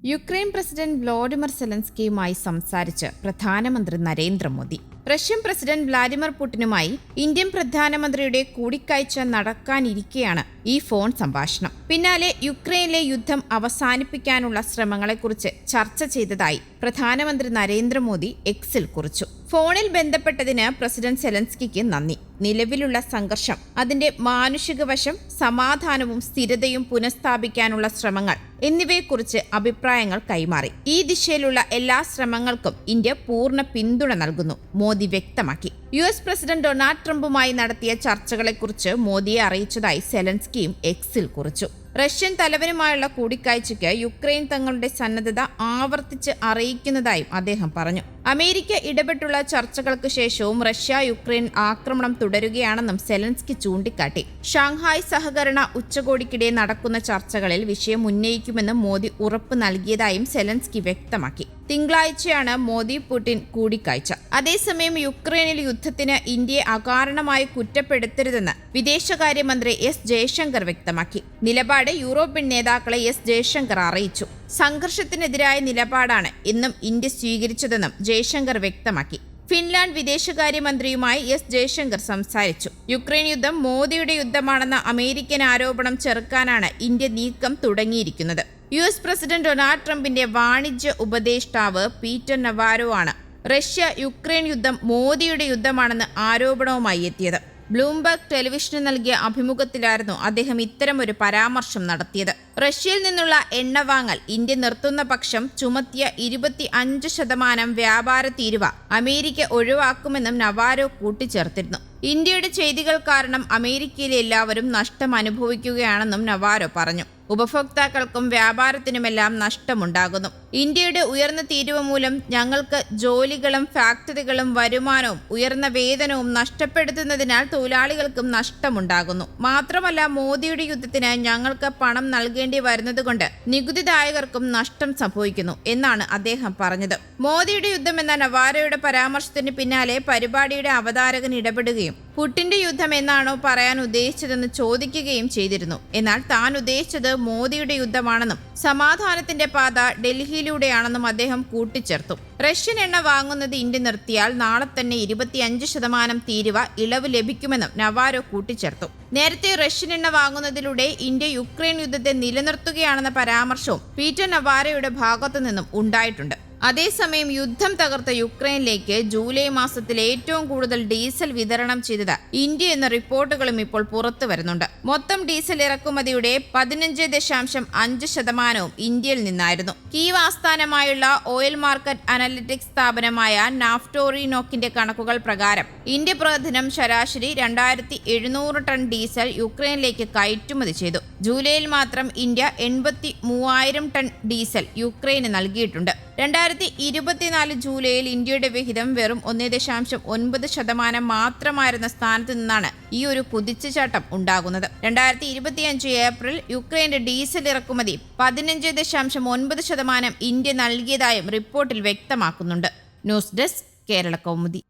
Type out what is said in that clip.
Ukraine president Vladimir സെലൻസ്കിയുമായി സംസാരിച്ച് പ്രധാനമന്ത്രി നരേന്ദ്രമോദി. റഷ്യൻ പ്രസിഡന്റ് വ്ളാഡിമിർ പുടിനുമായി ഇന്ത്യൻ പ്രധാനമന്ത്രിയുടെ കൂടിക്കാഴ്ച നടക്കാനിരിക്കെയാണ് ഈ ഫോൺ സംഭാഷണം. പിന്നാലെ യുക്രൈനിലെ യുദ്ധം അവസാനിപ്പിക്കാനുള്ള ശ്രമങ്ങളെക്കുറിച്ച് ചർച്ച ചെയ്തതായി പ്രധാനമന്ത്രി നരേന്ദ്രമോദി എക്സിൽ കുറിച്ചു. ഫോണിൽ ബന്ധപ്പെട്ടതിന് പ്രസിഡന്റ് സെലൻസ്കിക്ക് നന്ദി. നിലവിലുള്ള സംഘർഷം, അതിന്റെ മാനുഷിക വശം, സമാധാനവും സ്ഥിരതയും പുനഃസ്ഥാപിക്കാനുള്ള ശ്രമങ്ങൾ എന്നിവയെക്കുറിച്ച് അഭിപ്രായങ്ങൾ കൈമാറി. ഈ ദിശയിലുള്ള എല്ലാ ശ്രമങ്ങൾക്കും ഇന്ത്യ പൂർണ്ണ പിന്തുണ നൽകുന്നു, മോദി വ്യക്തമാക്കി. US പ്രസിഡന്റ് ഡൊണാൾഡ് ട്രംപുമായി നടത്തിയ ചർച്ചകളെക്കുറിച്ച് മോദിയെ അറിയിച്ചതായി സെലൻസ്കിയും എക്സിൽ കുറിച്ചു. റഷ്യൻ തലവനുമായുള്ള കൂടിക്കാഴ്ചയ്ക്ക് യുക്രൈൻ തങ്ങളുടെ സന്നദ്ധത ആവർത്തിച്ച് അറിയിക്കുന്നതായും അദ്ദേഹം പറഞ്ഞു. അമേരിക്ക ഇടപെട്ടുള്ള ചർച്ചകൾക്ക് ശേഷവും റഷ്യ യുക്രൈൻ ആക്രമണം തുടരുകയാണെന്നും സെലൻസ്കി ചൂണ്ടിക്കാട്ടി. ഷാങ്ഹായ് സഹകരണ ഉച്ചകോടിക്കിടെ നടക്കുന്ന ചർച്ചകളിൽ വിഷയം ഉന്നയിക്കുമെന്ന് മോദി ഉറപ്പ് നൽകിയതായും സെലൻസ്കി വ്യക്തമാക്കി. തിങ്കളാഴ്ചയാണ് മോദി പുടിൻ കൂടിക്കാഴ്ച. അതേസമയം യുക്രൈനിൽ യുദ്ധത്തിന് ഇന്ത്യയെ അകാരണമായി കുറ്റപ്പെടുത്തരുതെന്ന് വിദേശകാര്യമന്ത്രി എസ് ജയശങ്കർ വ്യക്തമാക്കി. നിലപാട് യൂറോപ്യൻ നേതാക്കളെ എസ് ജയശങ്കർ അറിയിച്ചു. സംഘർഷത്തിനെതിരായ നിലപാടാണ് എന്നും ഇന്ത്യ സ്വീകരിച്ചതെന്നും ജയശങ്കർ വ്യക്തമാക്കി. ഫിൻലാൻഡ് വിദേശകാര്യമന്ത്രിയുമായി എസ് ജയശങ്കർ സംസാരിച്ചു. യുക്രൈൻ യുദ്ധം മോദിയുടെ യുദ്ധമാണെന്ന അമേരിക്കൻ ആരോപണം ചെറുക്കാനാണ് ഇന്ത്യ നീക്കം തുടങ്ങിയിരിക്കുന്നത്. US പ്രസിഡന്റ് ഡൊണാൾഡ് ട്രംപിന്റെ വാണിജ്യ ഉപദേഷ്ടാവ് പീറ്റർ നവാരോ ആണ് റഷ്യ യുക്രൈൻ യുദ്ധം മോദിയുടെ യുദ്ധമാണെന്ന് ആരോപണവുമായി എത്തിയത്. ബ്ലൂംബർഗ് ടെലിവിഷന് നൽകിയ അഭിമുഖത്തിലായിരുന്നു അദ്ദേഹം ഇത്തരമൊരു പരാമർശം നടത്തിയത്. റഷ്യയിൽ നിന്നുള്ള എണ്ണ വാങ്ങൽ ഇന്ത്യ നിർത്തുന്ന പക്ഷം ചുമത്തിയ 25% വ്യാപാര തീരുവ അമേരിക്ക ഒഴിവാക്കുമെന്നും നവാരോ കൂട്ടിച്ചേർത്തിരുന്നു. ഇന്ത്യയുടെ ചെയ്തികൾ കാരണം അമേരിക്കയിലെ എല്ലാവരും നഷ്ടം അനുഭവിക്കുകയാണെന്നും നവാരോ പറഞ്ഞു. ഉപഭോക്താക്കൾക്കും വ്യാപാരത്തിനുമെല്ലാം നഷ്ടമുണ്ടാകുന്നു. ഇന്ത്യയുടെ ഉയർന്ന തീരുവ മൂലം ഞങ്ങൾക്ക് ജോലികളും ഫാക്ടറികളും വരുമാനവും ഉയർന്ന വേതനവും നഷ്ടപ്പെടുത്തുന്നതിനാൽ തൊഴിലാളികൾക്കും നഷ്ടമുണ്ടാകുന്നു. മാത്രമല്ല, മോദിയുടെ യുദ്ധത്തിന് ഞങ്ങൾക്ക് പണം നൽകേണ്ടി വരുന്നതുകൊണ്ട് നികുതിദായകർക്കും നഷ്ടം സംഭവിക്കുന്നു എന്നാണ് അദ്ദേഹം പറഞ്ഞത്. മോദിയുടെ യുദ്ധം എന്ന നവാരോയുടെ പരാമർശത്തിന് പിന്നാലെ പരിപാടിയുടെ അവതാരകൻ ഇടപെടുകയും പുടിന്റെ യുദ്ധം എന്നാണോ പറയാൻ ഉദ്ദേശിച്ചതെന്ന് ചോദിക്കുകയും ചെയ്തിരുന്നു. എന്നാൽ താൻ ഉദ്ദേശിച്ചത് മോദിയുടെ യുദ്ധമാണെന്നും സമാധാനത്തിന്റെ പാത ഡൽഹിയിലൂടെയാണെന്നും അദ്ദേഹം കൂട്ടിച്ചേർത്തു. റഷ്യൻ എണ്ണ വാങ്ങുന്നത് ഇന്ത്യ നിർത്തിയാൽ നാളെ തന്നെ 25% തീരുവ ഇളവ് ലഭിക്കുമെന്നും നവാരോ കൂട്ടിച്ചേർത്തു. നേരത്തെ റഷ്യൻ എണ്ണ വാങ്ങുന്നതിലൂടെ ഇന്ത്യ യുക്രൈൻ യുദ്ധത്തെ നിലനിർത്തുകയാണെന്ന പരാമർശവും പീറ്റർ നവാരോയുടെ ഭാഗത്തു നിന്നും ഉണ്ടായിട്ടുണ്ട്. അതേസമയം യുദ്ധം തകർത്ത യുക്രൈനിലേക്ക് ജൂലൈ മാസത്തിൽ ഏറ്റവും കൂടുതൽ ഡീസൽ വിതരണം ചെയ്തത് ഇന്ത്യ എന്ന റിപ്പോർട്ടുകളും ഇപ്പോൾ പുറത്തു വരുന്നുണ്ട്. മൊത്തം ഡീസൽ ഇറക്കുമതിയുടെ 15.5% ഇന്ത്യയിൽ നിന്നായിരുന്നു. കീവ് ആസ്ഥാനമായുള്ള ഓയിൽ മാർക്കറ്റ് അനലിറ്റിക്സ് സ്ഥാപനമായ നാഫ്റ്റോറിനോക്കിന്റെ കണക്കുകൾ പ്രകാരം ഇന്ത്യ പ്രതിദിനം ശരാശരി 2700 ടൺ ഡീസൽ യുക്രൈനിലേക്ക് കയറ്റുമതി ചെയ്തു. ജൂലൈയിൽ മാത്രം ഇന്ത്യ 83,000 ടൺ ഡീസൽ യുക്രൈന് നൽകിയിട്ടുണ്ട്. 2024 ജൂലൈയിൽ ഇന്ത്യയുടെ വിഹിതം വെറും 1.9% മാത്രമായിരുന്ന സ്ഥാനത്ത് നിന്നാണ് ഈ ഒരു കുതിച്ചുചാട്ടം ഉണ്ടാകുന്നത്. 2025 ഏപ്രിൽ യുക്രൈന്റെ ഡീസൽ ഇറക്കുമതി 15.9% ഇന്ത്യ നൽകിയതായും റിപ്പോർട്ടിൽ വ്യക്തമാക്കുന്നുണ്ട്. News desk, Kerala Kaumudi.